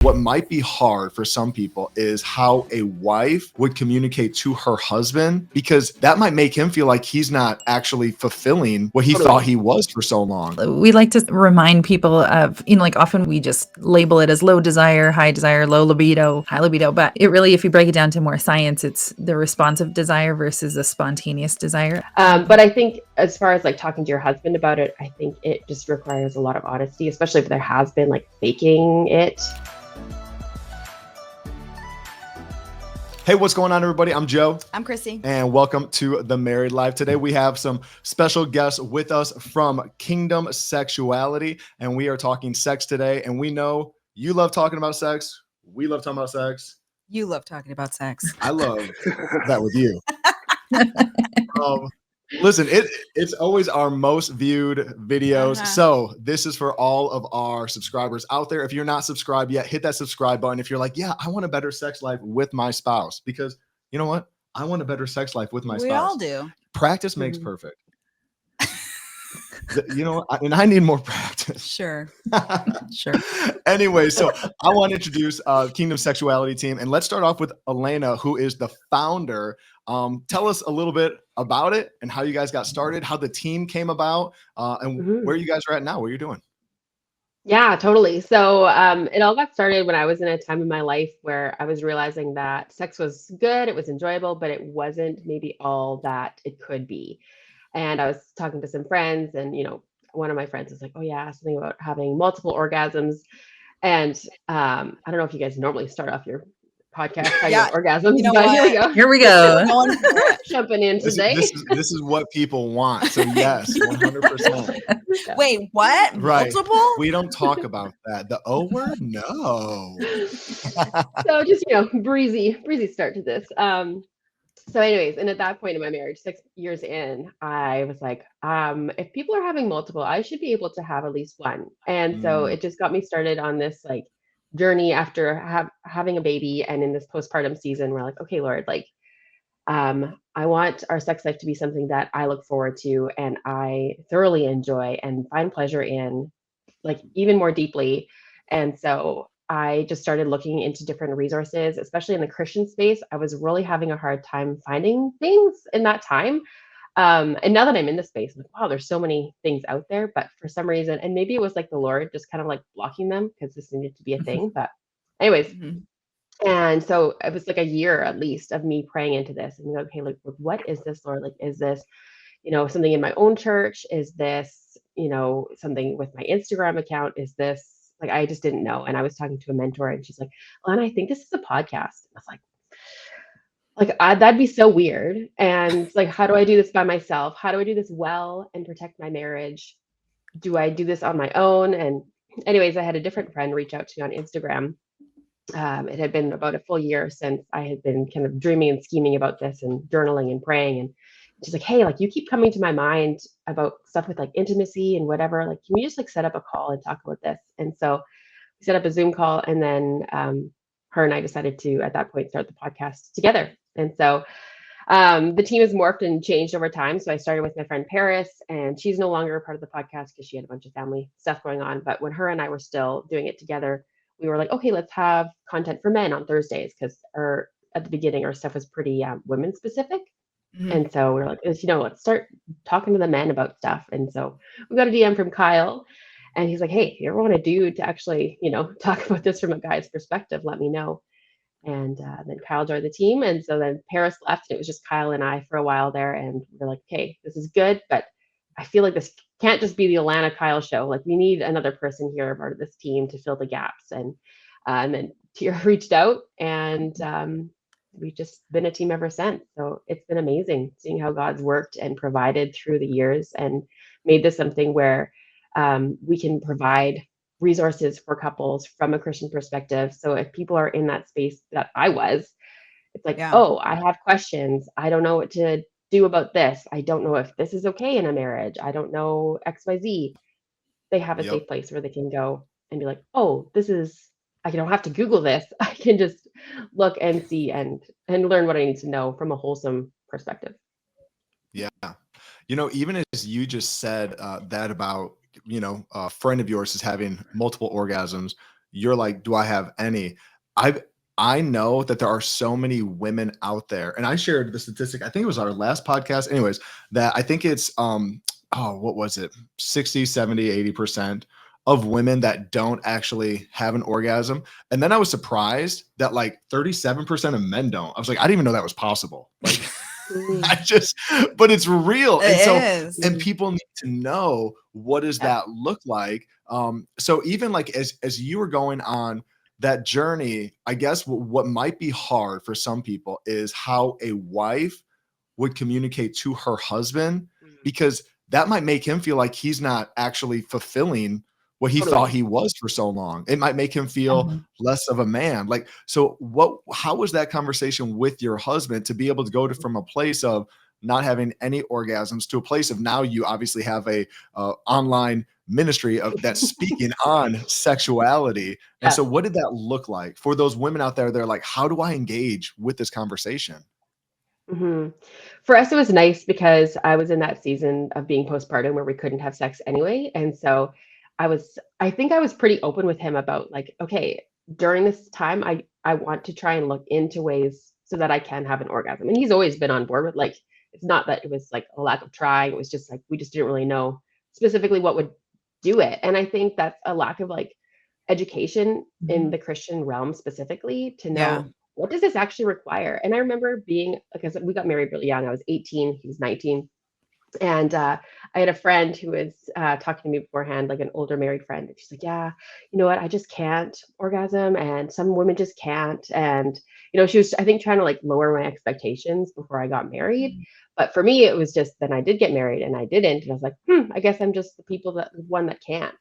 What might be hard for some people is how a wife would communicate to her husband, because that might make him feel like he's not actually fulfilling what he thought he was for so long. We like to remind people of, like often we just label it as low desire, low libido, high libido. But it really, if you break it down to more science, it's the responsive desire versus the spontaneous desire. But I think as far as like talking to your husband about it, I think it just requires a lot of honesty, especially if there has been like faking it. Hey, what's going on, everybody? I'm Joe. I'm Krissy. And welcome to The Married Life. Today, we have some special guests with us from Kingdom Sexuality, and we are talking sex today. And we know you love talking about sex. We love talking about sex. You love talking about sex. I love that with you. Listen, it's always our most viewed videos. So this is for all of our subscribers out there. If you're not subscribed yet, hit that subscribe button. If you're like, yeah, I want a better sex life with my spouse, because you know what? I want a better sex life with my spouse. We all do. Practice makes perfect. You know, and I need more practice. Sure. Anyway, so I want to introduce Kingdom Sexuality team, and let's start off with Elena, who is the founder. Tell us a little bit about it and how you guys got started, how the team came about, and where you guys are at now, what you're doing. Yeah, totally. So it all got started when I was in a time in my life where I was realizing that sex was good, it was enjoyable, but it wasn't maybe all that it could be. And I was talking to some friends, and one of my friends was like, "Oh yeah, something about having multiple orgasms." And I don't know if you guys normally start off your podcast talking about orgasms, but here we go. Jumping in today. This is what people want. So yes, 100%. Wait, what? Right. Multiple? We don't talk about that. The O word? No. So just breezy start to this. So anyways, and at that point in my marriage, 6 years in, I was like, if people are having multiple, I should be able to have at least one. And so it just got me started on this like journey after having a baby. And in this postpartum season, we're like, okay, Lord, like, I want our sex life to be something that I look forward to and I thoroughly enjoy and find pleasure in, like even more deeply. And so I just started looking into different resources, especially in the Christian space. I was really having a hard time finding things in that time. And now that I'm in the space, I'm like, wow, there's so many things out there. But for some reason, and maybe it was like the Lord just kind of like blocking them because this needed to be a thing. But anyways, and so it was like a year at least of me praying into this and like, okay, like, what is this, Lord? Like, is this, something in my own church? Is this, something with my Instagram account? Is this, like, I just didn't know. And I was talking to a mentor and she's like, Lana, I think this is a podcast. I was like, that'd be so weird. And like, how do I do this by myself? How do I do this well and protect my marriage? Do I do this on my own? And anyways, I had a different friend reach out to me on Instagram. It had been about a full year since I had been kind of dreaming and scheming about this and journaling and praying. And she's like, hey, like you keep coming to my mind about stuff with like intimacy and whatever. Like, can we just like set up a call and talk about this? And so we set up a Zoom call, and then her and I decided to, at that point, start the podcast together. And so the team has morphed and changed over time. So I started with my friend Paris, and she's no longer a part of the podcast because she had a bunch of family stuff going on. But when her and I were still doing it together, we were like, okay, let's have content for men on Thursdays, because at the beginning, our stuff was pretty women specific. And so we were like, let's start talking to the men about stuff. And so we got a DM from Kyle, and he's like, hey, if you ever want a dude to actually, talk about this from a guy's perspective, let me know. And then Kyle joined the team. And so then Paris left, and it was just Kyle and I for a while there. And we're like, okay, this is good, but I feel like this can't just be the Alana Kyle show. Like, we need another person here, part of this team, to fill the gaps. And then Tia reached out, and we've just been a team ever since. So it's been amazing seeing how God's worked and provided through the years and made this something where we can provide resources for couples from a Christian perspective. So if people are in that space that I was, it's like, oh, I have questions. I don't know what to do about this. I don't know if this is okay in a marriage. I don't know XYZ. They have a safe place where they can go and be like, oh, I don't have to Google this. I can just look and see and learn what I need to know from a wholesome perspective. Yeah. Even as you just said that about, a friend of yours is having multiple orgasms, you're like, do I have any? I know that there are so many women out there, and I shared the statistic, I think it was our last podcast anyways, that I think it's what was it, 60, 70, 80% of women that don't actually have an orgasm. And then I was surprised that like 37% of men don't. I was like, I didn't even know that was possible. Like but it's real. And so, and people need to know, what does that look like? So even like as you were going on that journey, I guess what might be hard for some people is how a wife would communicate to her husband, because that might make him feel like he's not actually fulfilling what he thought he was for so long. It might make him feel less of a man. Like, so how was that conversation with your husband to be able to go from a place of not having any orgasms to a place of now you obviously have a online ministry of that's speaking on sexuality. And so what did that look like for those women out there? They're like, how do I engage with this conversation? For us, it was nice because I was in that season of being postpartum where we couldn't have sex anyway. And so I think I was pretty open with him about like, okay, during this time, I want to try and look into ways so that I can have an orgasm. And he's always been on board with, like, it's not that it was like a lack of trying. It was just like, we just didn't really know specifically what would do it. And I think that's a lack of like education in the Christian realm specifically to know what does this actually require. And I remember because we got married really young. I was 18, he was 19. And I had a friend who was talking to me beforehand, like an older married friend. And she's like, yeah, you know what? I just can't orgasm. And some women just can't. And, she was, I think, trying to like lower my expectations before I got married. But for me, it was just, then I did get married and I didn't. And I was like, I guess I'm just the one that can't.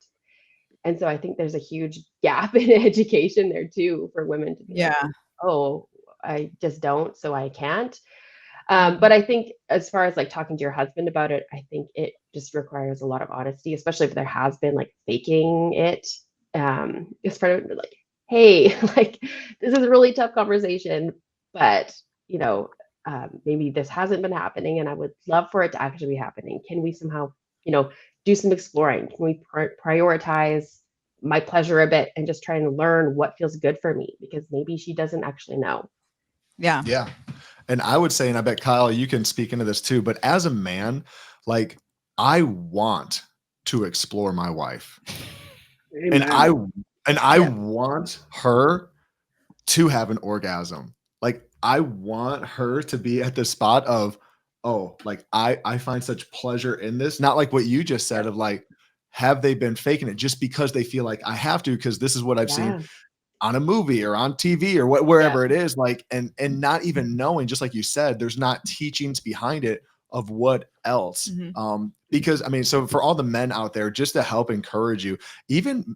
And so I think there's a huge gap in education there too, for women to be like, oh, I just don't, so I can't. But I think as far as like talking to your husband about it, I think it just requires a lot of honesty, especially if there has been like faking it. It's part of like, hey, like this is a really tough conversation, but maybe this hasn't been happening and I would love for it to actually be happening. Can we somehow, do some exploring? Can we prioritize my pleasure a bit and just try and learn what feels good for me? Because maybe she doesn't actually know. Yeah. And I would say, and I bet Kyle, you can speak into this too, but as a man, like I want to explore my wife. Amen. And I want her to have an orgasm. Like I want her to be at the spot of, oh, like I find such pleasure in this. Not like what you just said of like, have they been faking it just because they feel like I have to, because this is what I've seen on a movie or on TV or wherever it is, like, and not even knowing, just like you said, there's not teachings behind it of what else. Because I mean, so for all the men out there, just to help encourage you, even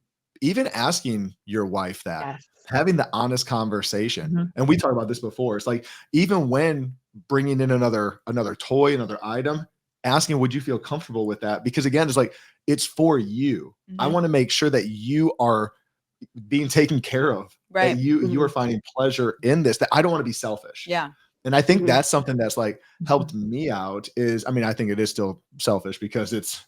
asking your wife that, having the honest conversation. And we talked about this before. It's like, even when bringing in another toy, another item, asking, would you feel comfortable with that? Because again, it's like, it's for you. I want to make sure that you are being taken care of, that you are finding pleasure in this, that I don't want to be selfish. And I think that's something that's like helped me out is, I mean, I think it is still selfish because it's,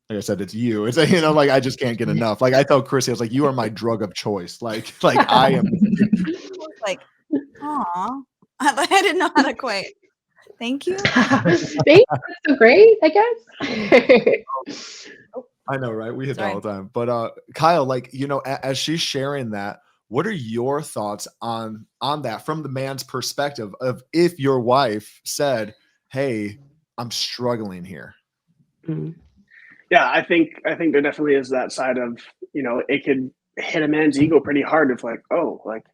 like I said, it's you. It's like, I just can't get enough. Like I told Krissy, I was like, you are my drug of choice. Like I am like, aw, I didn't know how to quite. Thank you. Thanks. That's so great, I guess. I know, right? We hit that all the time. But Kyle, like, as she's sharing that, what are your thoughts on that from the man's perspective of if your wife said, hey, I'm struggling here? Yeah, I think there definitely is that side of, it could hit a man's ego pretty hard if like, oh, like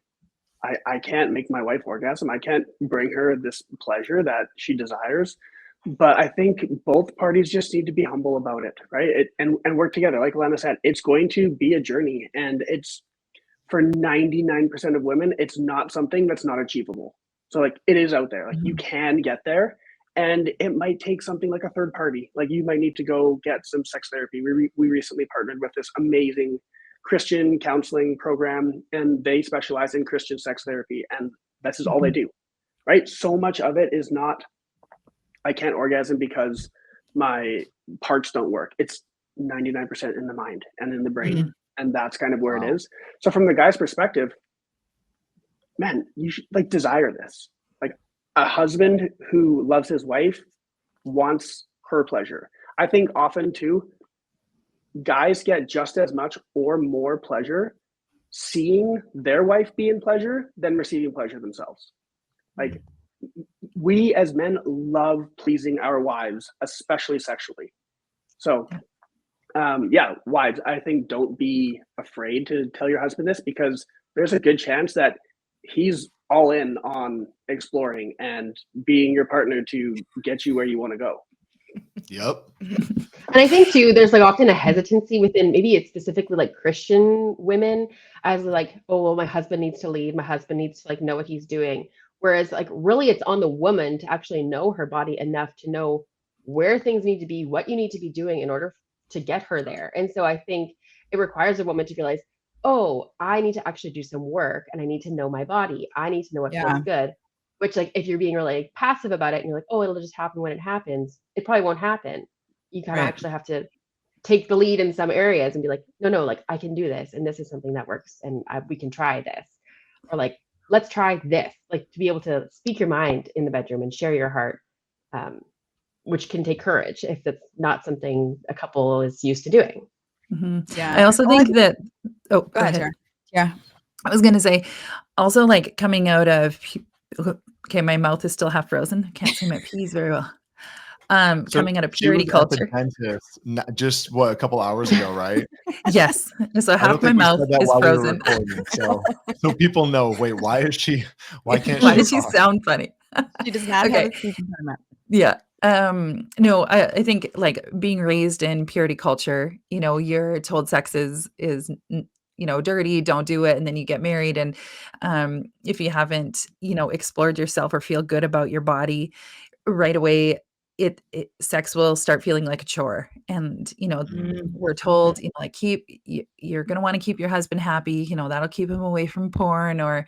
I can't make my wife orgasm. I can't bring her this pleasure that she desires. But I think both parties just need to be humble about it, right? And work together. Like Lana said, it's going to be a journey, and it's for 99% of women, it's not something that's not achievable. So like it is out there, like you can get there, and it might take something like a third party. Like you might need to go get some sex therapy. We recently partnered with this amazing Christian counseling program, and they specialize in Christian sex therapy, and this is all they do, right? So much of it is not, I can't orgasm because my parts don't work. It's 99% in the mind and in the brain. and that's kind of where Wow. it is. So from the guy's perspective, man, you should like desire this. Like a husband who loves his wife wants her pleasure. I think often too, guys get just as much or more pleasure seeing their wife be in pleasure than receiving pleasure themselves. Like we as men love pleasing our wives, especially sexually. So wives, I think don't be afraid to tell your husband this, because there's a good chance that he's all in on exploring and being your partner to get you where you want to go. Yep. And I think too, there's like often a hesitancy within, maybe it's specifically like Christian women, as like, oh, well, my husband needs to lead, my husband needs to like know what he's doing. Whereas like really it's on the woman to actually know her body enough to know where things need to be, what you need to be doing in order to get her there. And so I think it requires a woman to realize, oh, I need to actually do some work and I need to know my body. I need to know what feels good. Which like if you're being really passive about it and you're like, oh, it'll just happen when it happens, it probably won't happen. You kind of actually have to take the lead in some areas and be like, no, like I can do this. And this is something that works and we can try this. Or like, let's try this, like to be able to speak your mind in the bedroom and share your heart, which can take courage if it's not something a couple is used to doing. Yeah. I also think that, go ahead. Sarah. Yeah. I was going to say also like coming out of, okay, my mouth is still half frozen. I can't say my P's very well. Coming out of purity culture. Dentist, just what, a couple hours ago, right? Yes. So half my mouth is frozen. So people know, wait, why is she, why can't why she does she sound funny? She does not have a speech impediment. Yeah. No, I think like being raised in purity culture, you know, you're told sex is, you know, dirty, don't do it. And then you get married. And if you haven't, you know, explored yourself or feel good about your body right away, sex will start feeling like a chore. And, you know, we're told, you know, like you're going to want to keep your husband happy, you know, that'll keep him away from porn or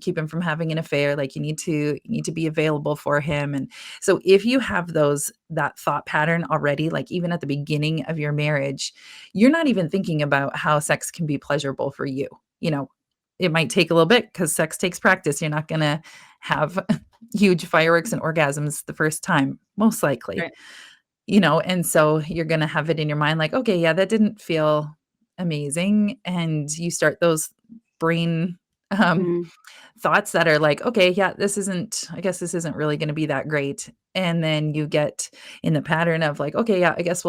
keep him from having an affair. Like you need to be available for him. And so if you have that thought pattern already, like even at the beginning of your marriage, you're not even thinking about how sex can be pleasurable for you. You know, it might take a little bit because sex takes practice. You're not going to have huge fireworks and orgasms the first time, most likely, right. You know, and so you're going to have it in your mind like, okay, yeah, that didn't feel amazing. And you start those brain thoughts that are like, okay, yeah, I guess this isn't really going to be that great. And then you get in the pattern of like, okay, yeah, I guess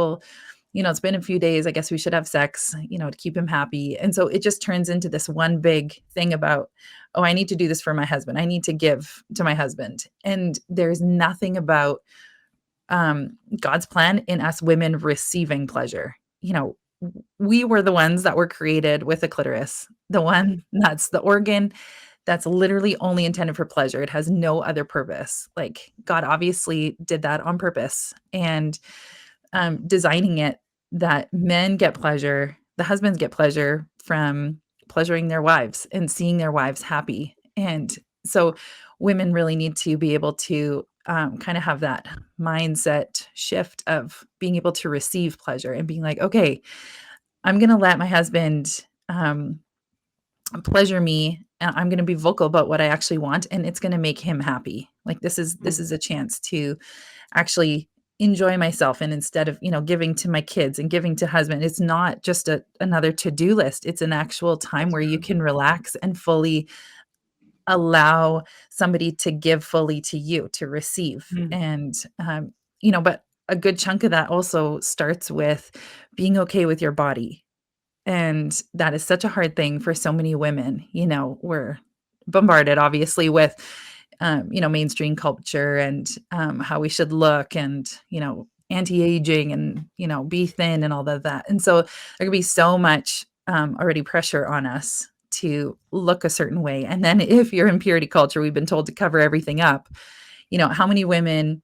you know, it's been a few days. I guess we should have sex, you know, to keep him happy. And so it just turns into this one big thing about, oh, I need to do this for my husband. I need to give to my husband. And there's nothing about God's plan in us women receiving pleasure. You know, we were the ones that were created with a clitoris, the one that's the organ that's literally only intended for pleasure. It has no other purpose. Like God obviously did that on purpose. And designing it that men get pleasure, the husbands get pleasure from pleasuring their wives and seeing their wives happy. And so women really need to be able to kind of have that mindset shift of being able to receive pleasure and being like, okay, I'm going to let my husband pleasure me. And I'm going to be vocal about what I actually want. And it's going to make him happy. Like this is a chance to actually enjoy myself. And instead of, you know, giving to my kids and giving to husband, it's not just another to-do list. It's an actual time where you can relax and fully allow somebody to give fully to you, to receive. And, you know, but a good chunk of that also starts with being okay with your body. And that is such a hard thing for so many women. You know, we're bombarded obviously with you know, mainstream culture and how we should look and, you know, anti-aging and, you know, be thin and all of that. And so there could be so much already pressure on us to look a certain way. And then if you're in purity culture, we've been told to cover everything up. You know, how many women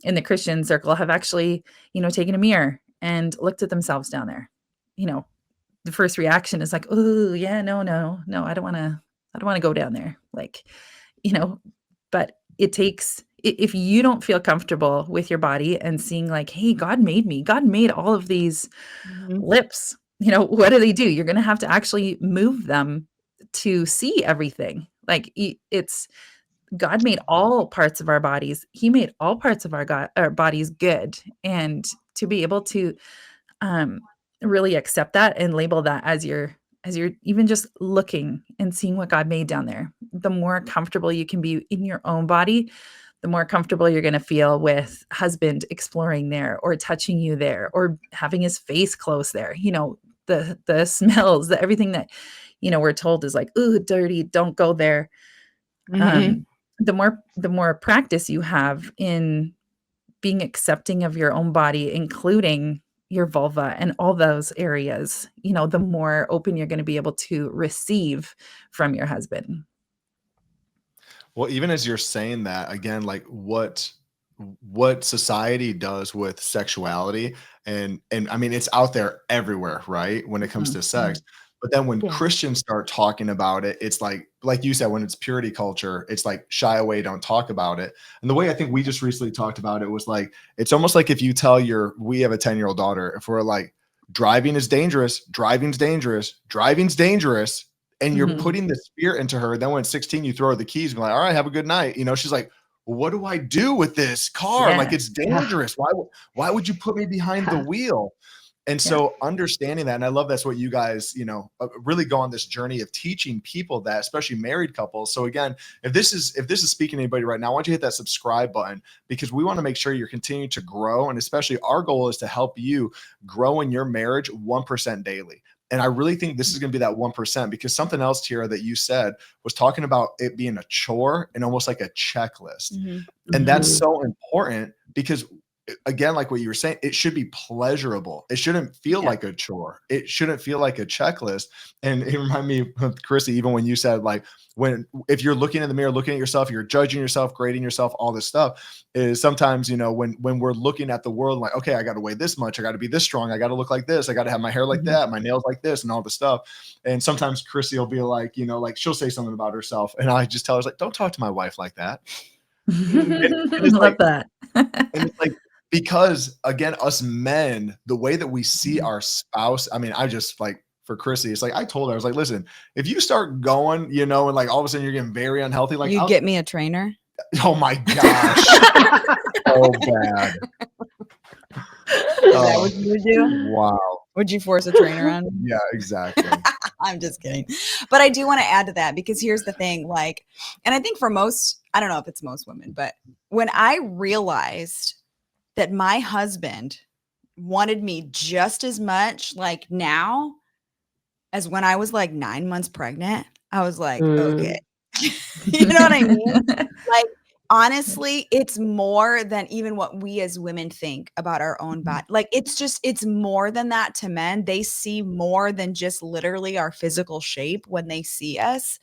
in the Christian circle have actually, you know, taken a mirror and looked at themselves down there? You know, the first reaction is like, oh yeah, no, I don't want to go down there. Like, you know, but it takes, if you don't feel comfortable with your body and seeing like, hey, God made me, God made all of these lips, what do they do? You're going to have to actually move them to see everything. Like it's God made all parts of our bodies. He made all parts of our bodies good. And to be able to really accept that and label that as you're even just looking and seeing what God made down there, the more comfortable you can be in your own body, the more comfortable you're going to feel with husband exploring there or touching you there or having his face close there. The smells, everything that, we're told is like, ooh, dirty, don't go there. The more practice you have in being accepting of your own body, including your vulva and all those areas, the more open you're going to be able to receive from your husband. Well, even as you're saying that, again, like what society does with sexuality, and I mean, it's out there everywhere, right? When it comes to sex. But then when Christians start talking about it, it's like you said, when it's purity culture, it's like shy away, don't talk about it. And the way I think we just recently talked about it was like, it's almost like if you tell we have a 10-year-old daughter, if we're like, driving's dangerous, and you're putting the fear into her. Then when it's 16, you throw her the keys and be like, all right, have a good night. She's like, well, what do I do with this car? Yeah. Like, it's dangerous. Why would you put me behind the wheel? And so understanding that, and I love that's what you guys, really go on this journey of teaching people that, especially married couples. So again, if this is speaking to anybody right now, I want you to hit that subscribe button, because we want to make sure you're continuing to grow. And especially our goal is to help you grow in your marriage 1% daily. And I really think this is going to be that 1%, because something else, Tira, that you said was talking about it being a chore and almost like a checklist. And that's so important, because again, like what you were saying, it should be pleasurable. It shouldn't feel like a chore. It shouldn't feel like a checklist. And it reminded me of Krissy, even when you said, like, if you're looking in the mirror, looking at yourself, you're judging yourself, grading yourself, all this stuff is sometimes, when we're looking at the world, like, okay, I got to weigh this much. I got to be this strong. I got to look like this. I got to have my hair like that, my nails like this, and all the stuff. And sometimes Krissy will be like, like she'll say something about herself. And I just tell her, like, don't talk to my wife like that. I love that. And it's like, because again, us men, the way that we see our spouse, I mean, I just like, for Krissy, it's like, I told her, I was like, listen, if you start going, and like all of a sudden you're getting very unhealthy, like you get me a trainer. Oh my gosh. So bad. Is that what you would do? Wow. Would you force a trainer on me? Yeah, exactly. I'm just kidding. But I do want to add to that, because here's the thing, like, and I think for most, I don't know if it's most women, but when I realized that my husband wanted me just as much like now as when I was like 9 months pregnant, I was like, okay. You know what I mean? Like, honestly, it's more than even what we as women think about our own body. Like, it's more than that to men. They see more than just literally our physical shape when they see us.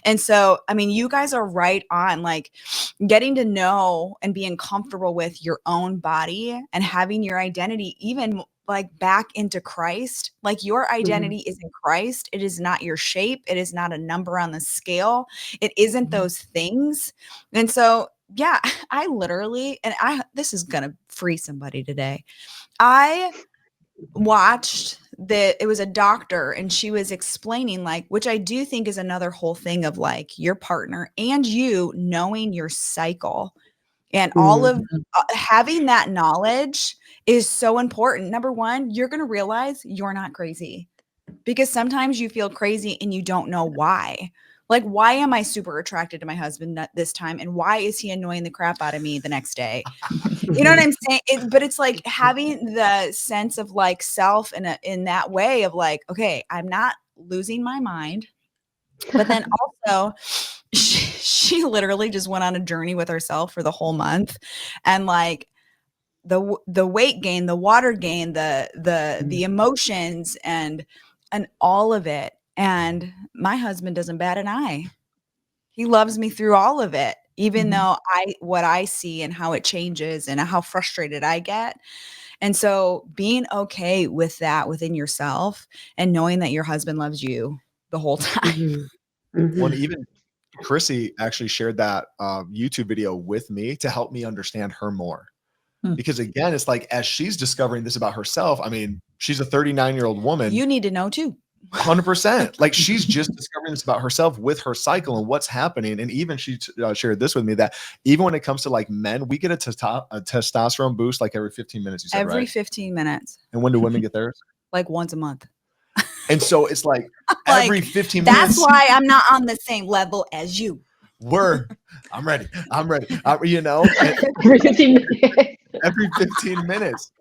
And so, I mean, you guys are right on, like, getting to know and being comfortable with your own body and having your identity even like back into Christ. Like, your identity is in Christ. It is not your shape. It is not a number on the scale. It isn't those things. And so, yeah, I literally, and this is going to free somebody today. I watched it was a doctor, and she was explaining, like, which I do think is another whole thing of like your partner and you knowing your cycle, and all of having that knowledge is so important. Number one, you're going to realize you're not crazy, because sometimes you feel crazy and you don't know why. Like, why am I super attracted to my husband this time? And why is he annoying the crap out of me the next day? You know what I'm saying? But it's like having the sense of like self in that way of like, okay, I'm not losing my mind. But then also she literally just went on a journey with herself for the whole month. And like the weight gain, the water gain, the emotions and all of it. And my husband doesn't bat an eye. He loves me through all of it, even though what I see and how it changes and how frustrated I get. And so being okay with that within yourself and knowing that your husband loves you the whole time. Well, even Krissy actually shared that YouTube video with me to help me understand her more. Because again, it's like, as she's discovering this about herself, I mean, she's a 39-year-old woman. You need to know too. 100%. Like she's just discovering this about herself with her cycle and what's happening. And even she shared this with me that even when it comes to like men, we get a testosterone boost like every 15 minutes. You said, Every right? 15 minutes. And when do women get theirs? Like once a month. And so it's like every 15 that's minutes. That's why I'm not on the same level as you. I'm ready. You know, Every 15 minutes. Every 15 minutes.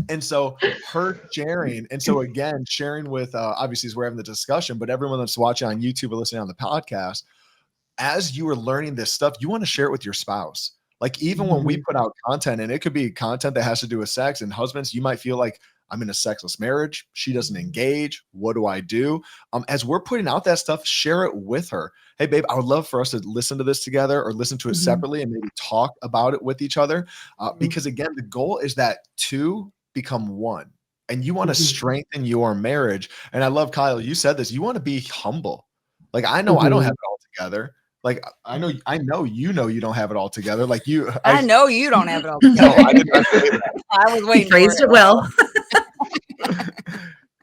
And so her sharing, and so again, sharing with obviously as we're having the discussion, but everyone that's watching on YouTube or listening on the podcast, as you are learning this stuff, you want to share it with your spouse. Like even when we put out content, and it could be content that has to do with sex, and husbands, you might feel like I'm in a sexless marriage. She doesn't engage. What do I do? As we're putting out that stuff, share it with her. Hey, babe, I would love for us to listen to this together or listen to it separately and maybe talk about it with each other. Because again, the goal is that two become one, and you want to strengthen your marriage. And I love, Kyle, you said this, you want to be humble. Like, I know I don't have it all together. Like, I know you don't have it all together. Like I know you don't have it all together. No, I did not say that. I was waiting. He phrased it well.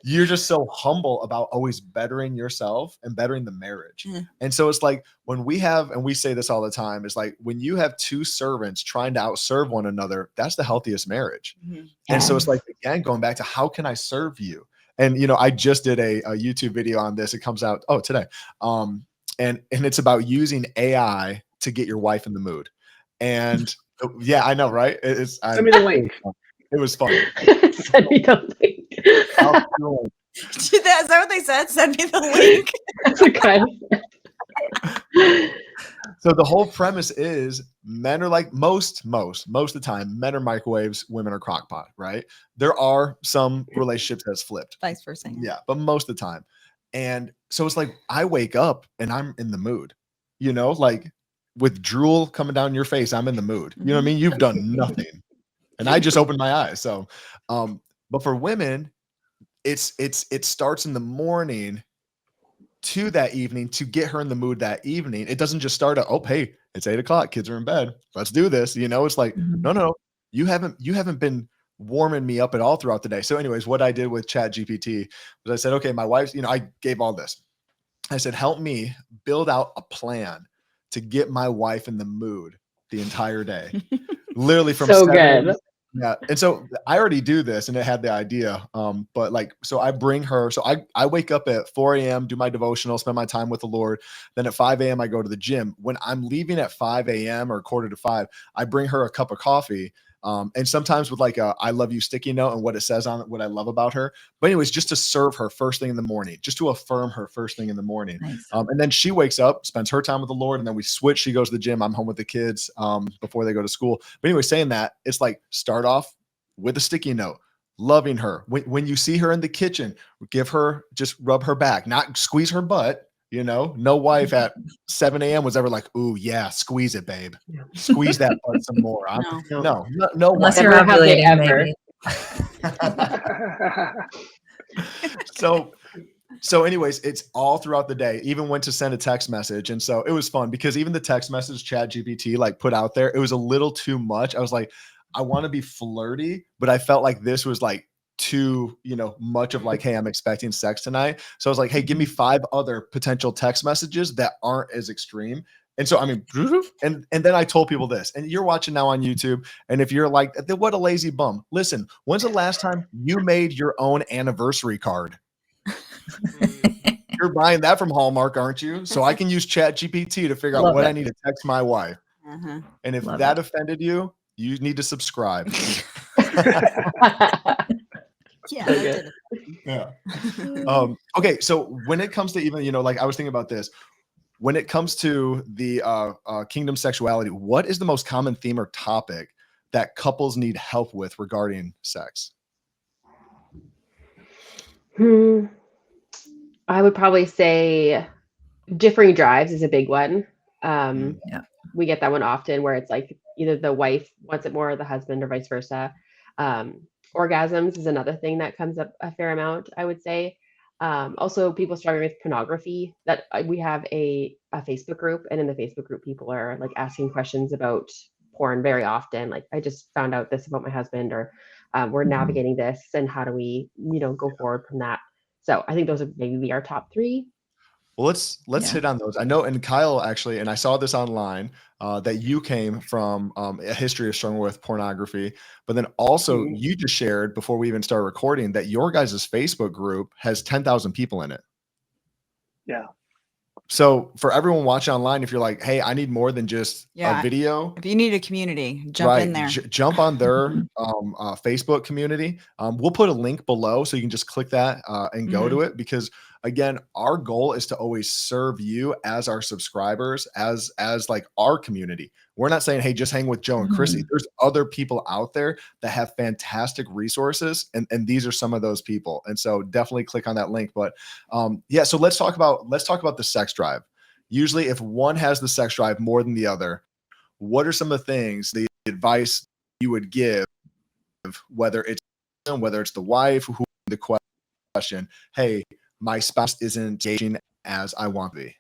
You're just so humble about always bettering yourself and bettering the marriage. And so it's like when we have, and we say this all the time, it's like when you have two servants trying to outserve one another, that's the healthiest marriage. And so it's like, again, going back to how can I serve you? And, you know, I just did a YouTube video on this. It comes out, today. And it's about using AI to get your wife in the mood. And yeah, I know, right? Send me the link. It was fun. Send me the link. Is that what they said? Send me the link. That's what kind of. So the whole premise is men are like most of the time, men are microwaves, women are crockpot, right? There are some relationships that's flipped. Vice versa. Yeah, but most of the time. And so it's like I wake up and I'm in the mood, you know, like with drool coming down your face, I'm in the mood. You know what I mean? You've done nothing. And I just opened my eyes. So, but for women, it starts in the morning to that evening to get her in the mood that evening. It doesn't just start at, hey, it's 8 o'clock. Kids are in bed. Let's do this. You know, it's like, no, you haven't been warming me up at all throughout the day. So anyways, what I did with ChatGPT was I said, okay, my wife's, you know, I gave all this. I said, help me build out a plan to get my wife in the mood the entire day. Literally from so good. Yeah. And so I already do this and it had the idea. But like, so I bring her, so I wake up at 4 a.m., do my devotional, spend my time with the Lord. Then at 5 a.m., I go to the gym. When I'm leaving at 5 a.m. or 4:45, I bring her a cup of coffee. And sometimes with like a I love you sticky note and what it says on it, what I love about her. But anyways, just to serve her first thing in the morning, just to affirm her first thing in the morning. Nice. And then she wakes up, spends her time with the Lord, and then we switch. She goes to the gym. I'm home with the kids before they go to school. But anyway, saying that, it's like start off with a sticky note, loving her. When you see her in the kitchen, give her, just rub her back, not squeeze her butt. You know, no wife at 7 a.m. was ever like, ooh, yeah, squeeze it, babe. Squeeze that butt some more. No. Unless wife. you're ovulating, maybe. So anyways, it's all throughout the day, even went to send a text message. And so it was fun because even the text message ChatGPT like put out there, it was a little too much. I was like, I want to be flirty, but I felt like this was like too, you know, much of like, hey, I'm expecting sex tonight. So I was like, hey, give me 5 other potential text messages that aren't as extreme. And so, I mean, and then I told people this, and you're watching now on YouTube. And if you're like, what a lazy bum, listen, when's the last time you made your own anniversary card? You're buying that from Hallmark, aren't you? So I can use ChatGPT to figure out what I need to text my wife. And if that offended you, you need to subscribe. Yeah. Okay. So when it comes to even, you know, like I was thinking about this, when it comes to the kingdom sexuality, what is the most common theme or topic that couples need help with regarding sex? I would probably say differing drives is a big one. We get that one often where it's like either the wife wants it more or the husband or vice versa. Orgasms is another thing that comes up a fair amount, I would say. Also, people struggling with pornography. That we have a Facebook group, and in the Facebook group, people are like asking questions about porn very often. Like, I just found out this about my husband, or we're navigating this, and how do we, go forward from that. So I think those would maybe be our top three. Well, let's hit on those. I know, and Kyle actually, and I saw this online, that you came from a history of struggling with pornography, but then also you just shared before we even started recording that your guys' Facebook group has 10,000 people in it. Yeah. So for everyone watching online, if you're like, hey, I need more than just a video. If you need a community, jump in there. Jump on their Facebook community. We'll put a link below so you can just click that and go to it, because again, our goal is to always serve you as our subscribers, as like our community. We're not saying, hey, just hang with Joe and Krissy. There's other people out there that have fantastic resources, and these are some of those people. And so definitely click on that link. But yeah, so let's talk about the sex drive. Usually if one has the sex drive more than the other, what are some of the things, the advice you would give, whether it's the wife who the question, hey, my spouse isn't engaging as I want to be?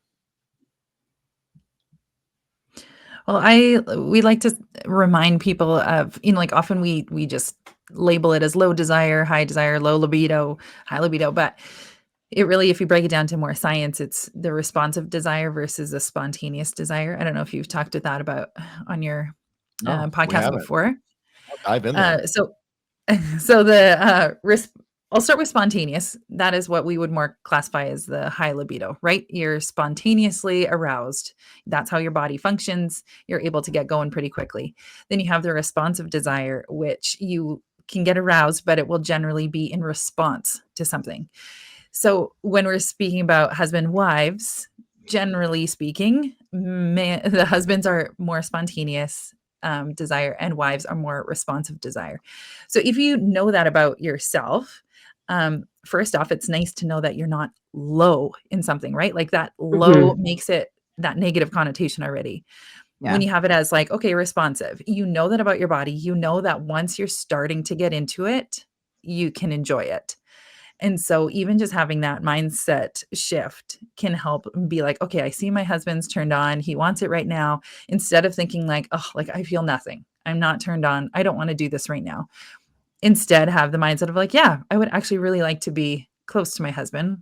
Well, we like to remind people of, like often we just label it as low desire, high desire, low libido, high libido, but it really, if you break it down to more science, it's the responsive desire versus a spontaneous desire. I don't know if you've talked with that about on your podcast before. I've been there. So the I'll start with spontaneous. That is what we would more classify as the high libido, right? You're spontaneously aroused. That's how your body functions. You're able to get going pretty quickly. Then you have the responsive desire, which you can get aroused, but it will generally be in response to something. So when we're speaking about husband wives, generally speaking, the husbands are more spontaneous desire and wives are more responsive desire. So if you know that about yourself, first off, it's nice to know that you're not low in something, right? Like that low makes it that negative connotation already. When you have it as like, okay, responsive, you know that about your body, you know that once you're starting to get into it, you can enjoy it. And so even just having that mindset shift can help be like, okay, I see my husband's turned on. He wants it right now. Instead of thinking like, oh, like I feel nothing. I'm not turned on. I don't want to do this right now. Instead, have the mindset of like, yeah, I would actually really like to be close to my husband.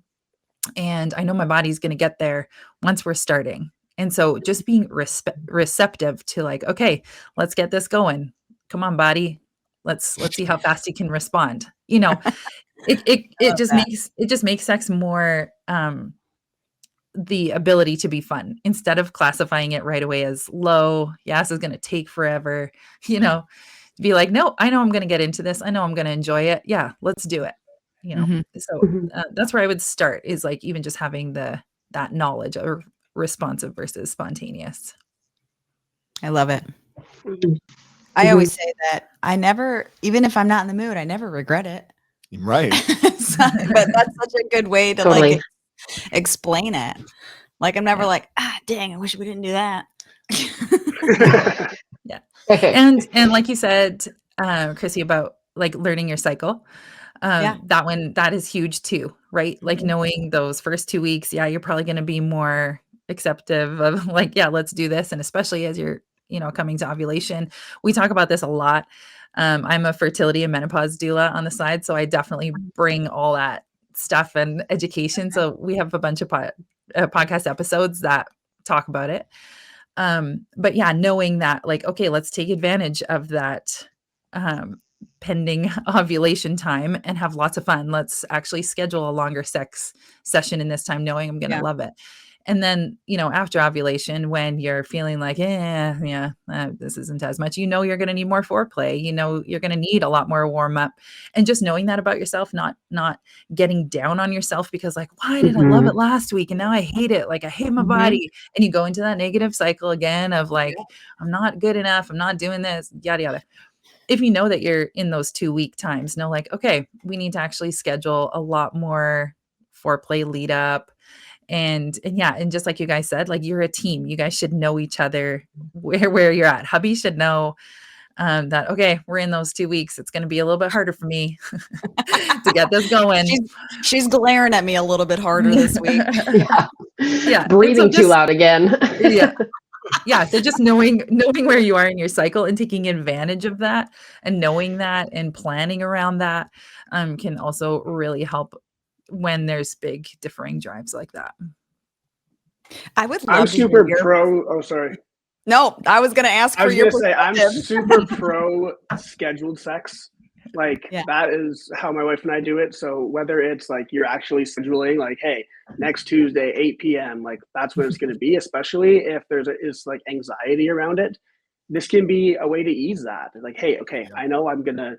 And I know my body's going to get there once we're starting. And so just being receptive to like, okay, let's get this going. Come on, body. Let's see how fast you can respond. It just makes sex more the ability to be fun instead of classifying it right away as low. Yes, it's going to take forever, be like, no, I know I'm going to get into this. I know I'm going to enjoy it. Yeah, let's do it. So that's where I would start, is like even just having that knowledge of responsive versus spontaneous. I love it. I always say that I never, even if I'm not in the mood, I never regret it. Right. But that's such a good way to like explain it. Like I'm never like, dang, I wish we didn't do that. Yeah. And like you said, Krissy, about like learning your cycle. That is huge too, right? Like knowing those first 2 weeks, you're probably going to be more acceptive of like, let's do this. And especially as you're, coming to ovulation, we talk about this a lot. I'm a fertility and menopause doula on the side. So I definitely bring all that stuff and education. So we have a bunch of podcast episodes that talk about it. But knowing that like, okay, let's take advantage of that pending ovulation time and have lots of fun. Let's actually schedule a longer sex session in this time, knowing I'm going to love it. And then, after ovulation, when you're feeling like, this isn't as much, you're going to need more foreplay, you're going to need a lot more warm up, and just knowing that about yourself, not getting down on yourself because like, why did I love it last week? And now I hate it. Like I hate my body. And you go into that negative cycle again of like, I'm not good enough. I'm not doing this, yada, yada. If you know that you're in those 2 week times, know like, okay, we need to actually schedule a lot more foreplay lead up. And just like you guys said, like you're a team. You guys should know each other where you're at. Hubby should know that, okay, we're in those 2 weeks. It's going to be a little bit harder for me to get this going. She's glaring at me a little bit harder this week. Breathing too loud again. Yeah, so just knowing where you are in your cycle and taking advantage of that and knowing that and planning around that can also really help when there's big differing drives like that. I would I'm love to hear super your. pro. Oh, sorry. No, I was going to ask I for was your gonna say I'm perspective. super pro scheduled sex. Like Yeah. that is how my wife and I do it. So whether it's like you're actually scheduling, like, hey, next Tuesday, 8 p.m., like that's what it's gonna be, especially if is like anxiety around it. This can be a way to ease that. Like, hey, okay, I know I'm gonna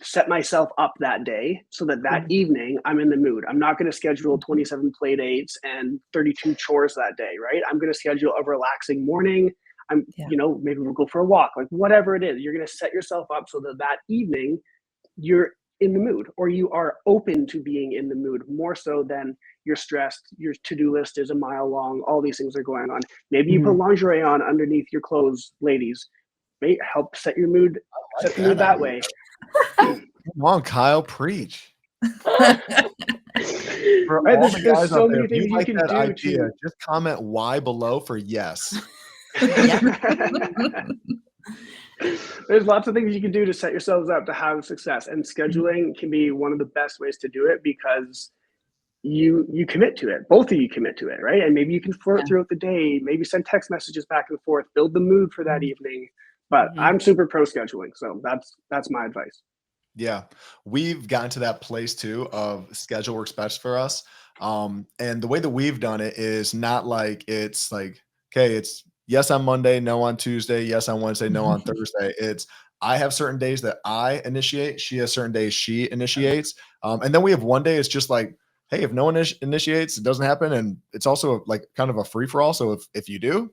set myself up that day so that evening I'm in the mood. I'm not going to schedule 27 play dates and 32 chores that day, right? I'm going to schedule a relaxing morning. Maybe we'll go for a walk, like whatever it is. You're going to set yourself up so that evening you're in the mood, or you are open to being in the mood more so than you're stressed. Your to-do list is a mile long. All these things are going on. Maybe you put lingerie on underneath your clothes, ladies. May help set your mood, set the mood that way. Come on, Kyle, preach. For Right, all the there's guys so out there, many if you things you like can that do idea, to just comment Y below for yes. There's lots of things you can do to set yourselves up to have success, and scheduling can be one of the best ways to do it because you commit to it. Both of you commit to it, right? And maybe you can flirt throughout the day, maybe send text messages back and forth, build the mood for that evening. But I'm super pro scheduling, so that's my advice. Yeah, we've gotten to that place too of schedule works best for us. And the way that we've done it is not like it's like, okay, it's yes on Monday, no on Tuesday, yes on Wednesday, no on Thursday. It's I have certain days that I initiate, she has certain days she initiates. And then we have one day it's just like, hey, if no one initiates, it doesn't happen. And it's also like kind of a free for all. So if you do,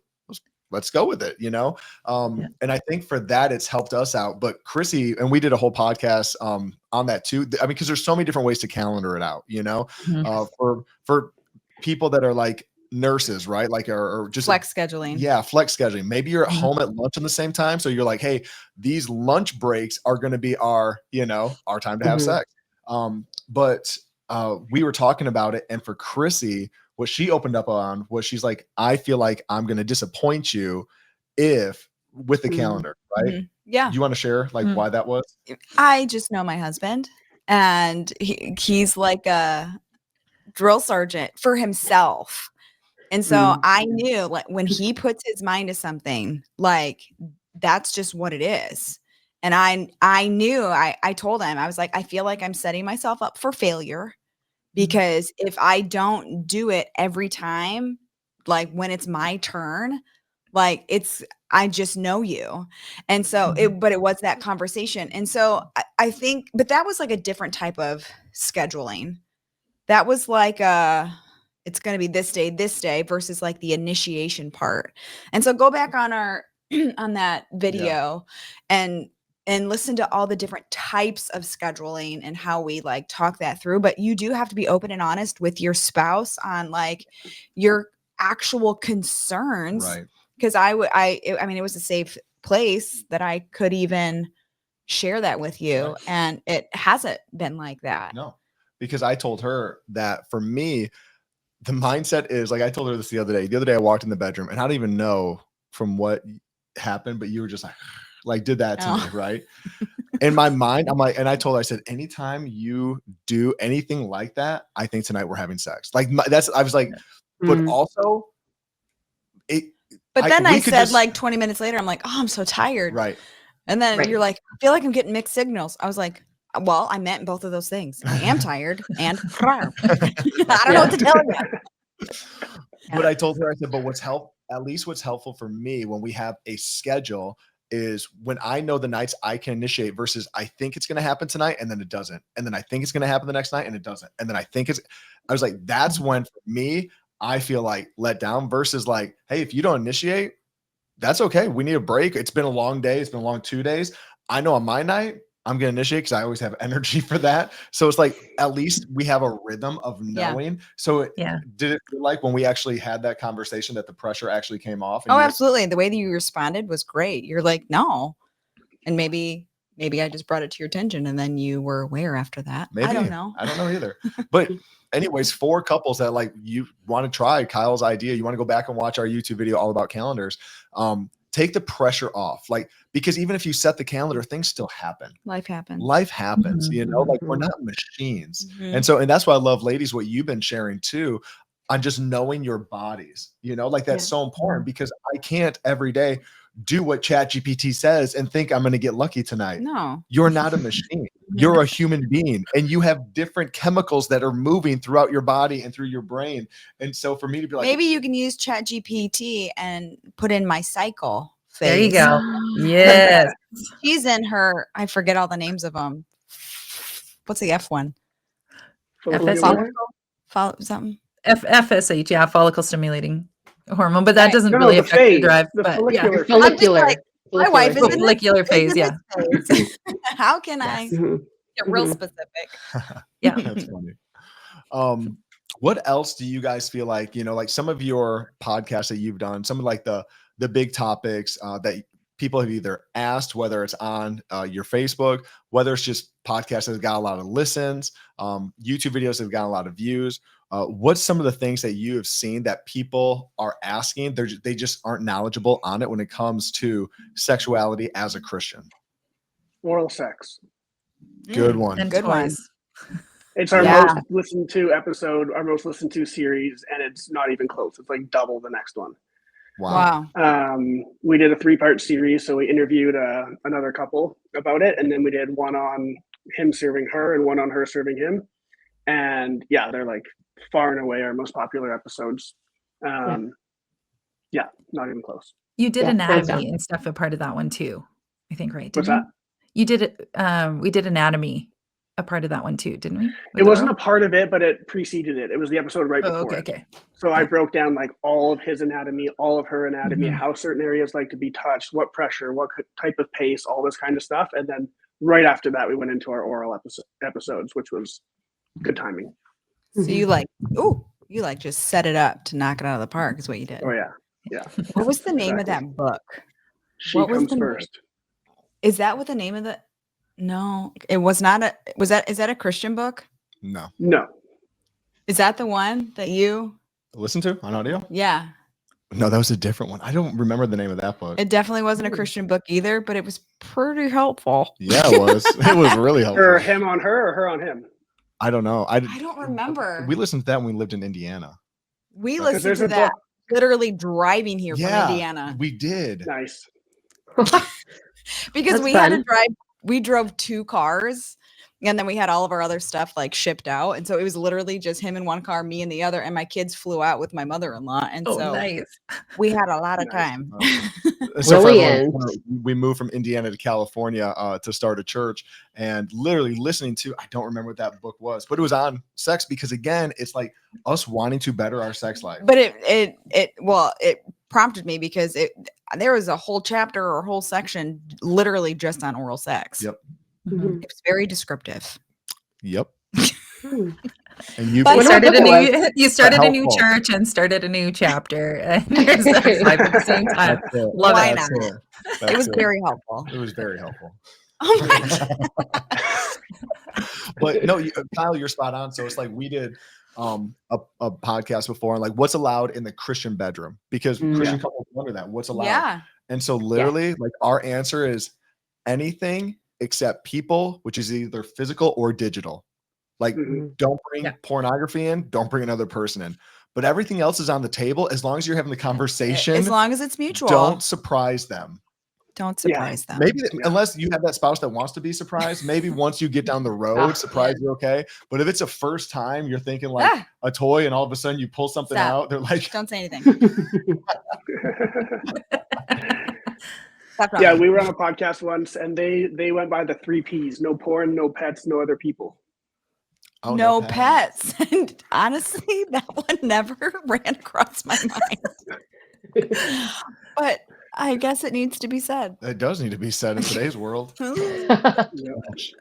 let's go with it, and I think for that it's helped us out. But Krissy, and we did a whole podcast on that too. I mean, because there's so many different ways to calendar it out, for people that are like nurses, right? Like or just Flex scheduling. Yeah, flex scheduling. Maybe you're at home at lunch at the same time, so you're like, hey, these lunch breaks are going to be our time to have sex. But we were talking about it, and for Krissy, what she opened up on was she's like, I feel like I'm going to disappoint you with the calendar, right? Yeah. Do you want to share like why that was? I just know my husband, and he's like a drill sergeant for himself. And so I knew like when he puts his mind to something, like that's just what it is. And I knew I told him, I was like, I feel like I'm setting myself up for failure. Because if I don't do it every time, like when it's my turn, like I just know you. And so but it was that conversation. And so I think, but that was like a different type of scheduling. That was like it's going to be this day versus like the initiation part. And so go back on on that video and listen to all the different types of scheduling and how we like talk that through. But you do have to be open and honest with your spouse on like your actual concerns. Right. Because I mean, it was a safe place that I could even share that with you. Right. And it hasn't been like that. No, because I told her that for me, the mindset is like, I told her this the other day. The other day I walked in the bedroom and I don't even know from what happened, but you were just like did that to me, right? In my mind, I'm like, and I told her, I said, anytime you do anything like that, I think tonight we're having sex. Like I was like, but also But then I said like 20 minutes later, I'm like, oh, I'm so tired. Right. And then you're like, I feel like I'm getting mixed signals. I was like, well, I meant both of those things. I am tired and I don't know what to tell you. But I told her, I said, but what's helpful for me when we have a schedule is when I know the nights I can initiate versus I think it's going to happen tonight and then it doesn't. And then I think it's going to happen the next night and it doesn't. And then I was like, that's when for me, I feel like let down versus like, hey, if you don't initiate, that's okay. We need a break. It's been a long day. It's been a long 2 days. I know on my night, I'm going to initiate because I always have energy for that. So it's like, at least we have a rhythm of knowing. Yeah. So did it feel like when we actually had that conversation that the pressure actually came off? Oh, absolutely. The way that you responded was great. You're like, no. And maybe maybe I just brought it to your attention and then you were aware after that. Maybe. I don't know. I don't know either. But anyways, for couples that like you want to try Kyle's idea, you want to go back and watch our YouTube video all about calendars. Take the pressure off, like, because even if you set the calendar, things still happen. Life happens. Life happens, you know, like we're not machines. And so, and that's why I love, ladies, what you've been sharing too, on just knowing your bodies, you know, like that's so important, because I can't every day do what ChatGPT says and think I'm going to get lucky tonight. No, you're not a machine. You're a human being, and you have different chemicals that are moving throughout your body and through your brain. And so for me to be like, maybe you can use ChatGPT and put in my cycle phase. There you go. Yes. She's in her, I forget all the names of them. What's the F one? FSH? Something. FSH, yeah, follicle stimulating hormone, but that doesn't No, really the affect phase, your drive. the But follicular phase. Follicular. Like, my wife is in follicular phase, yeah. phase. How can I Mhm. get real Mhm. specific? Yeah. That's funny. What else do you guys feel like, you know, like some of your podcasts that you've done, some of like the big topics that people have either asked, whether it's on your Facebook, whether it's just podcasts that have got a lot of listens, YouTube videos that have got a lot of views. What's some of the things that you have seen that people are asking? They just aren't knowledgeable on it when it comes to sexuality as a Christian. Oral sex. Good one. And Good one. toys. It's our Yeah. most listened to episode, our most listened to series, and it's not even close. It's like double the next one. Wow. We did a 3-part series, so we interviewed another couple about it, and then we did one on him serving her and one on her serving him. And yeah, they're like far and away our most popular episodes. Yeah, not even close. You did Yeah, hands anatomy down. and stuff a part of that one too, I think, right? What's Didn't that? you? You did it. We did anatomy a part of that one too, didn't we? It wasn't a part of it, but it preceded it. It was the episode right before it. Okay. So I broke down like all of his anatomy, all of her anatomy, Mhm. how certain areas like to be touched, what pressure, what type of pace, all this kind of stuff. And then right after that, we went into our oral episodes, which was good timing. So you like just set it up to knock it out of the park is what you did. Oh yeah. Yeah. What was the name of Exactly. that book? She What was comes the name? first. Is that what the name of the? No, it was not a. Was that? Is that a Christian book? No. No. Is that the one that you? Listen to on audio? Yeah, No, that was a different one. I don't remember the name of that book. it definitely wasn't a Christian book either, but it was pretty helpful. Yeah, it was. It was really helpful. Or him on her or her on him. I don't know. I don't remember. We listened to that when we lived in Indiana. We Because listened there's to a that book. literally driving here Yeah, from Indiana we did. Nice. because That's we had to fun. drive. We drove 2 cars. And then we had all of our other stuff like shipped out. And so it was literally just him in one car, me in the other. And my kids flew out with my mother-in-law. And Oh, so nice. we had a lot of Nice. time. So for everyone, Brilliant. we moved from Indiana to California to start a church, and literally listening to, I don't remember what that book was, but it was on sex, because again, it's like us wanting to better our sex life. But it prompted me because there was a whole chapter or a whole section literally just on oral sex. Yep. Mhm. It was very descriptive. Yep. Hmm. And you But You Wonder what started a book it new. You started a new helpful. church and started a new chapter. And there's sex life at the same time. That's it. Love Why it. not? That's it. It That's was it. very helpful. It was very helpful. Oh my God. But no, Kyle, you're spot on. So it's like we did a podcast before, and like what's allowed in the Christian bedroom, because Mm. Christian couples wonder that what's allowed. Yeah. And so literally like our answer is anything except people, which is either physical or digital. Like Mhm. don't bring Yeah. pornography in, don't bring another person in. But everything else is on the table as long as you're having the conversation. As long as it's mutual. Don't surprise them. Don't Yeah. surprise them. Maybe Yeah. unless you have that spouse that wants to be surprised, maybe once you get down the road, surprise you okay. But if it's a first time, you're thinking like Ah, a toy, and all of a sudden you pull something Stop. out, they're like, don't say anything. Yeah, we were on a podcast once, and they went by the 3 Ps: no porn, no pets, no other people. oh, no pets. And honestly, that one never ran across my mind. But I guess it needs to be said. It does need to be said in today's world. Yep. Yep.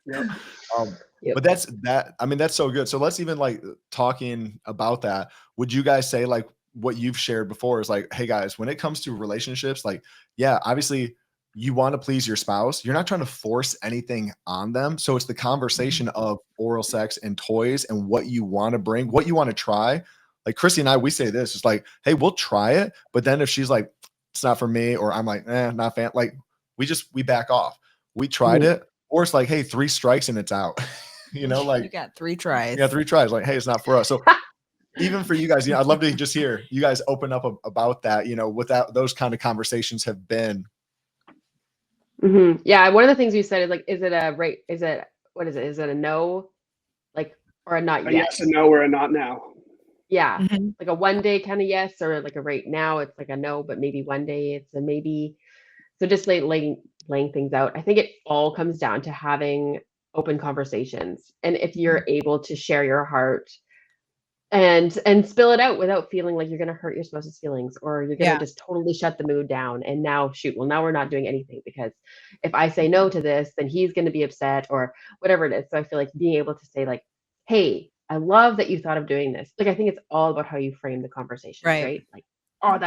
Yep. But that's that. I mean, that's so good. So let's even like talking about that. Would you guys say like what you've shared before is like, hey guys, when it comes to relationships, like, yeah, obviously you want to please your spouse. You're not trying to force anything on them. So it's the conversation of oral sex and toys and what you want to bring, what you want to try. Like Krissy and I, we say this, it's like, hey, we'll try it. But then if she's like, it's not for me, or I'm like, not fan, like we back off. We tried it, or it's like, hey, 3 strikes and it's out. You know, like you got 3 tries. Yeah, 3 tries. Like, hey, it's not for us. So even for you guys, I'd love to just hear you guys open up about that, what those kind of conversations have been. Mm-hmm. Yeah. One of the things you said is like, is it a right? Is it, what is it? Is it a no, like, or a not yet? Yes and no, or a not now. Yeah. Mm-hmm. Like a one day kind of yes, or like a right now it's like a no, but maybe one day it's a maybe. So just laying things out. I think it all comes down to having open conversations. And if you're able to share your heart and spill it out without feeling like you're going to hurt your spouse's feelings, or you're going to just totally shut the mood down. And now now we're not doing anything, because if I say no to this, then he's going to be upset, or whatever it is. So I feel like being able to say like, hey, I love that you thought of doing this. Like, I think it's all about how you frame the conversation, right? Like, oh,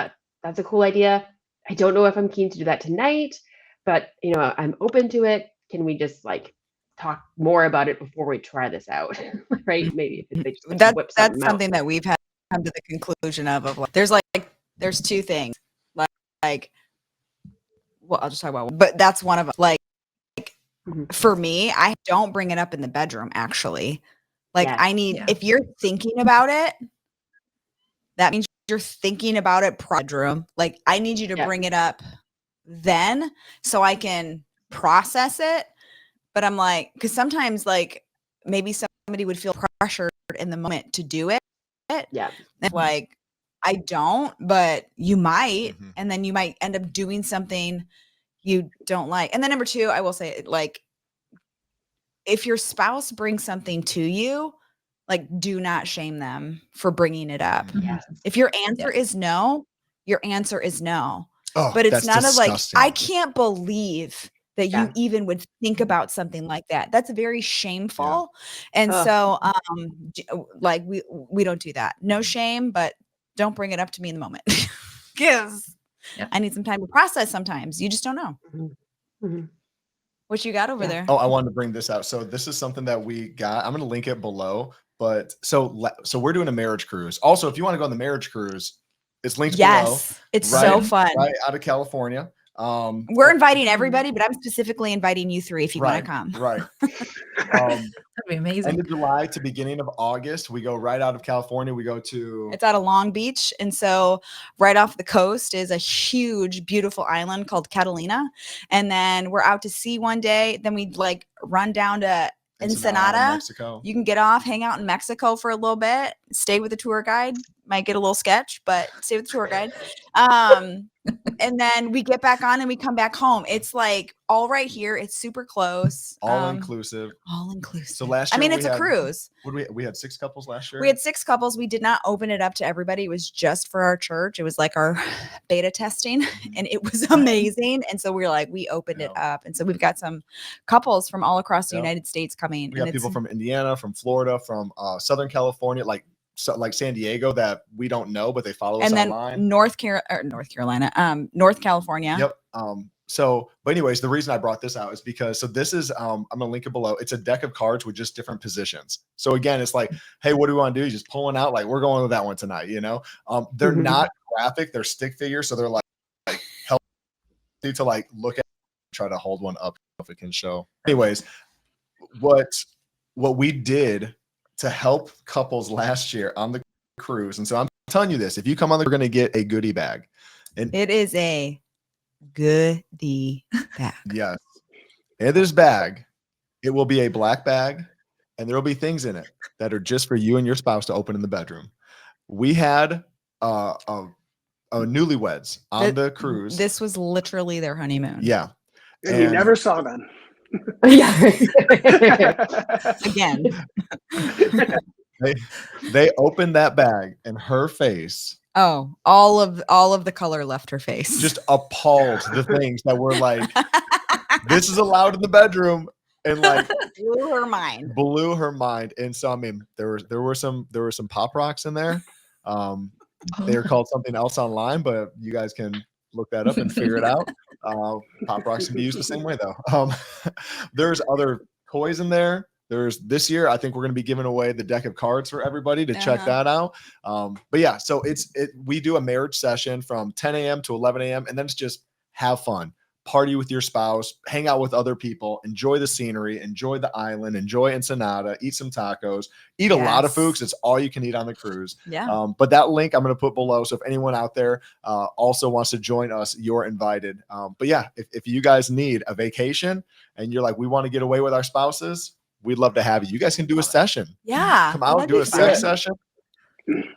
that's a cool idea. I don't know if I'm keen to do that tonight, but I'm open to it. Can we just like talk more about it before we try this out? Right? Maybe if they just that's something that we've had come to the conclusion of like, there's 2 things. Like well, I'll just talk about one, but that's one of them. Like for me, I don't bring it up in the bedroom actually. Like I need if you're thinking about it, that means you're thinking about it bedroom. Like I need you to bring it up then so I can process it. But I'm like, because sometimes like maybe somebody would feel pressured in the moment to do it. Yeah. And like I don't, but you might, and then you might end up doing something you don't like. And then number 2, I will say, like, if your spouse brings something to you, like, do not shame them for bringing it up. Yes. If your answer is no, your answer is no. Oh, but it's not disgusting. like, I can't believe that you even would think about something like that. That's very shameful. And so, like, we don't do that. No shame, but don't bring it up to me in the moment. Because I need some time to process sometimes. You just don't know. What you got over there? Oh, I wanted to bring this out. So this is something that we got. I'm going to link it below. But so we're doing a marriage cruise. Also, if you want to go on the marriage cruise, it's linked below. It's so fun. Right out of California. We're inviting everybody, but I'm specifically inviting you 3 if you want to come. Right. That'd be amazing. End of July to beginning of August, we go right out of California. We go to It's out of Long Beach, and so right off the coast is a huge, beautiful island called Catalina. And then we're out to sea one day. Then we like run down to Ensenada, Mexico. You can get off, hang out in Mexico for a little bit, stay with the tour guide. Might get a little sketch, but stay with the tour guide. And then we get back on and we come back home. It's like all right here. It's super close. All inclusive. All inclusive. So last year, I mean, it's a cruise. We had 6 couples last year. We had 6 couples. We did not open it up to everybody. It was just for our church. It was like our beta testing, and it was amazing. And so we were like, we opened it up. And so we've got some couples from all across the United States coming. We have people from Indiana, from Florida, from Southern California, like San Diego that we don't know, but they follow us online. And then North Carolina, North California. Yep. But anyways, the reason I brought this out is because, this is, I'm going to link it below. It's a deck of cards with just different positions. So again, it's like, hey, what do we want to do? You just pulling out, like, we're going with that one tonight, they're not graphic, they're stick figures. So they're like help you to like look at, try to hold one up if it can show. Anyways, what we did to help couples last year on the cruise. And so I'm telling you this, if you come on, we're going to get a goodie bag. And it is a goodie bag. Yes. In this bag, it will be a black bag, and there will be things in it that are just for you and your spouse to open in the bedroom. We had newlyweds on the cruise. This was literally their honeymoon. Yeah. And you never saw them. Again. They opened that bag, and her face. Oh, all of the color left her face. Just appalled the things that were like, this is allowed in the bedroom, and like blew her mind. And so I mean, there were some pop rocks in there. They were called something else online, but you guys can look that up and figure it out. Pop rocks can be used the same way though. There's other toys in there. There's this year, I think we're going to be giving away the deck of cards for everybody to check that out. But yeah, so we do a marriage session from 10 a.m. to 11 a.m. and then it's just have fun, party with your spouse, hang out with other people, enjoy the scenery, enjoy the island, enjoy Ensenada, eat some tacos, eat a lot of food because it's all you can eat on the cruise. Yeah. But that link I'm going to put below. So if anyone out there also wants to join us, you're invited. But yeah, if you guys need a vacation and you're like, we want to get away with our spouses, we'd love to have you. You guys can do a session. Yeah. Come out, do a sex session.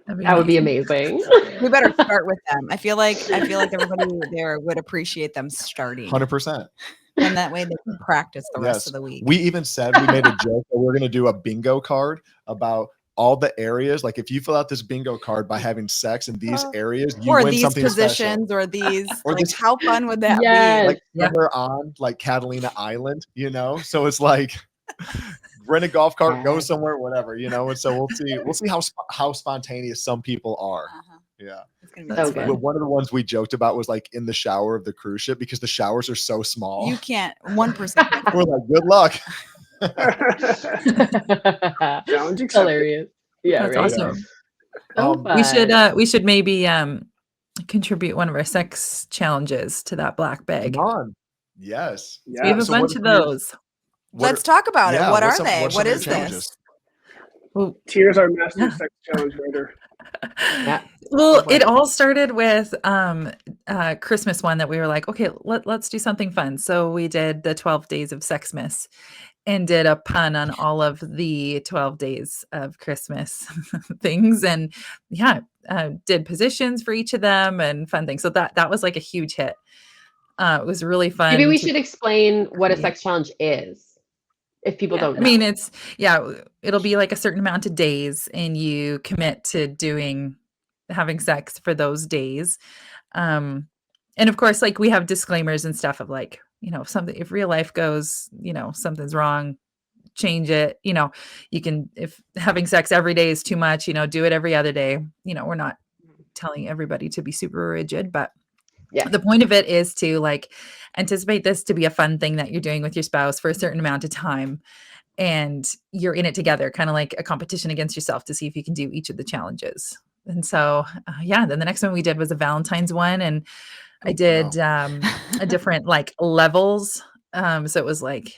That would be amazing. We better start with them. I feel like everybody there would appreciate them starting. 100%. And that way they can practice the rest of the week. We even said, we made a joke that we're going to do a bingo card about all the areas. Like if you fill out this bingo card by having sex in these areas, you or win these something positions special. or these, or like this, how fun would that be? Like we're on like Catalina Island, so it's like rent a golf cart, go somewhere, whatever, and so we'll see how spontaneous some people are. Yeah. It's gonna be so good. But one of the ones we joked about was like in the shower of the cruise ship because the showers are so small. You can't 1%. We're like, good luck. Challenge accepted. Hilarious. Yeah, That's right. awesome. We should maybe contribute one of our sex challenges to that black bag. Come on. Yes. We have a bunch of those. Let's talk about it. What are they? What is this? Well, Tears our master sex challenge writer. Well, it all started with Christmas one that we were like, okay, let's do something fun. So we did the 12 days of Sexmas and did a pun on all of the 12 days of Christmas things, and did positions for each of them and fun things. So that was like a huge hit. It was really fun. Maybe we should explain what a sex challenge is. If people don't know. I mean, it'll be like a certain amount of days and you commit to having sex for those days. And of course, like we have disclaimers and stuff of like, if real life goes, something's wrong, change it. You can, if having sex every day is too much, do it every other day. We're not telling everybody to be super rigid, but the point of it is to like anticipate this to be a fun thing that you're doing with your spouse for a certain amount of time. And you're in it together, kind of like a competition against yourself to see if you can do each of the challenges. And so, then the next one we did was a Valentine's one. And I did a different like levels. So it was like,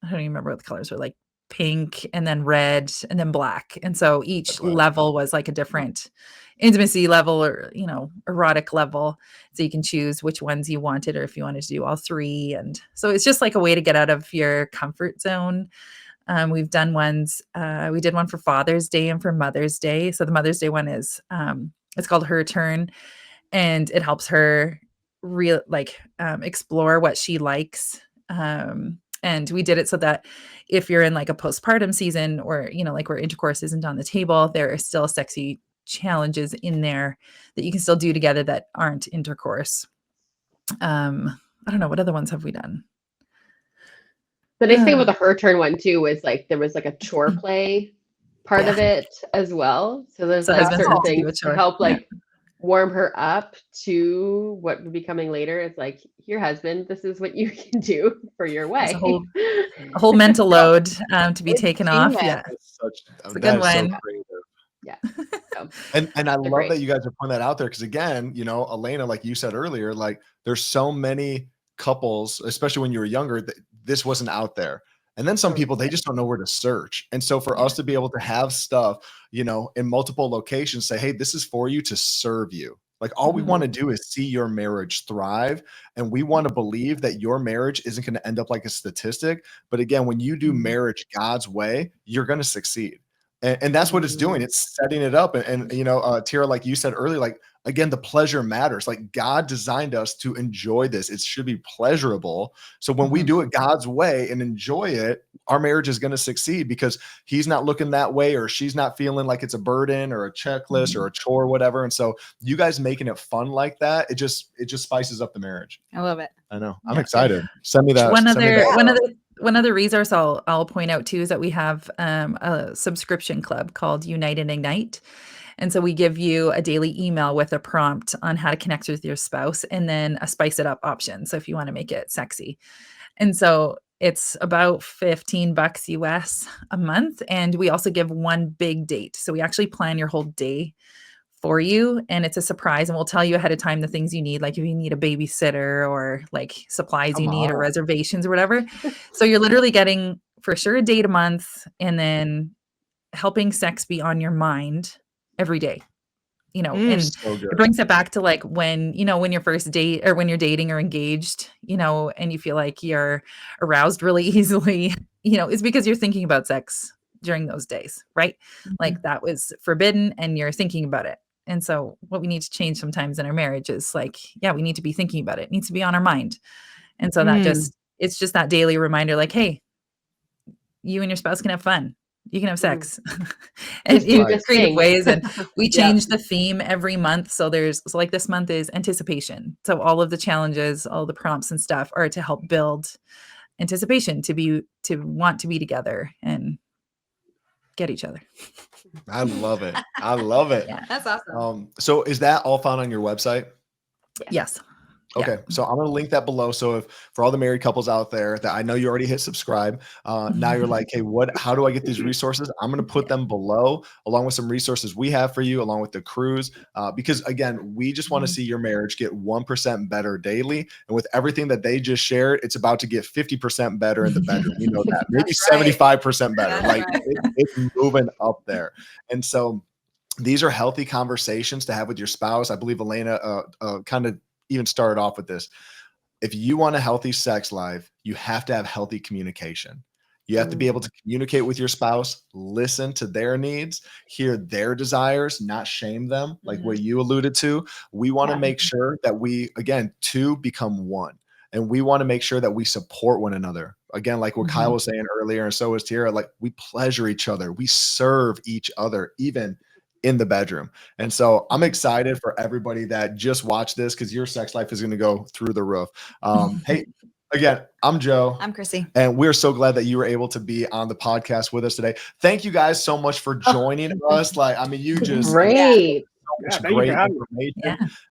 I don't even remember what the colors were, like pink and then red and then black. And so each level was like a different intimacy level or, erotic level. So you can choose which ones you wanted or if you wanted to do all three. And so it's just like a way to get out of your comfort zone. We've done ones, we did one for Father's Day and for Mother's Day. So the Mother's Day one is, it's called Her Turn, and it helps her explore what she likes. And we did it so that if you're in like a postpartum season or, like where intercourse isn't on the table, there are still sexy challenges in there that you can still do together that aren't intercourse. I don't know. What other ones have we done? The nice thing about the Her Turn one too was like there was like a chore play part of it as well. So there's like certain things to help like warm her up to what would be coming later. It's like, your husband, this is what you can do for your wife. A whole mental load to be taken off. Yeah, it's a good one. So creative. Yeah. And I love that you guys are putting that out there because again, Elena, like you said earlier, like there's so many couples, especially when you were younger, that this wasn't out there. And then some people, they just don't know where to search. And so for us to be able to have stuff, in multiple locations, say, hey, this is for you to serve you. Like all we want to do is see your marriage thrive. And we want to believe that your marriage isn't going to end up like a statistic. But again, when you do marriage God's way, you're going to succeed. And that's what it's doing. It's setting it up. And Tira, like you said earlier, like, again, the pleasure matters. Like God designed us to enjoy this. It should be pleasurable. So when we do it God's way and enjoy it, our marriage is going to succeed because he's not looking that way or she's not feeling like it's a burden or a checklist or a chore or whatever. And so you guys making it fun like that, it just spices up the marriage. I love it. I know. I'm excited. Send me that. One other resource I'll point out too is that we have a subscription club called Unite and Ignite. And so we give you a daily email with a prompt on how to connect with your spouse and then a spice it up option. So if you want to make it sexy. And so it's about $15 US a month. And we also give one big date. So we actually plan your whole day for you. And it's a surprise. And we'll tell you ahead of time the things you need, like if you need a babysitter or like supplies Come you need or on. reservations or whatever. So you're literally getting for sure a date a month and then helping sex be on your mind every day. You know, and So good. it brings it back to like when, you know, when you're first date or when you're dating or engaged, you know, and you feel like you're aroused really easily, you know, it's because you're thinking about sex during those days, right? Like that was forbidden and you're thinking about it. And so what we need to change sometimes in our marriage is like, yeah, we need to be thinking about it. It needs to be on our mind. And so that it's just that daily reminder, like, hey, you and your spouse can have fun. You can have sex and Just do in this creative thing. ways. And we Yeah. change the theme every month. So like this month is anticipation. So all of the challenges, all the prompts and stuff are to help build anticipation to want to be together and get each other. I love it. I love it. Yeah. That's awesome. So is that all found on your website? Yes. Okay, so I'm going to link that below. So if for all the married couples out there that I know you already hit subscribe, now you're like, hey, how do I get these resources? I'm going to put them below along with some resources we have for you, along with the cruise, because again, we just want to see your marriage get 1% better daily. And with everything that they just shared, it's about to get 50% better in the bedroom. You know that, maybe 75% better. That's Like right. it's moving up there. And so these are healthy conversations to have with your spouse. I believe Elena kind of even started off with this. If you want a healthy sex life, you have to have healthy communication. You have to be able to communicate with your spouse, listen to their needs, hear their desires, not shame them, like what you alluded to. We want to make sure that we, again, two become one. And we want to make sure that we support one another. Again, like what Kyle was saying earlier, and so is Tara, like we pleasure each other. We serve each other, even in the bedroom. And so I'm excited for everybody that just watched this because your sex life is going to go through the roof. Hey, again, I'm Joe. I'm Krissy. And we're so glad that you were able to be on the podcast with us today. Thank you guys so much for joining us. Like, I mean, you just Great. so much thank you great for having me. information. Yeah.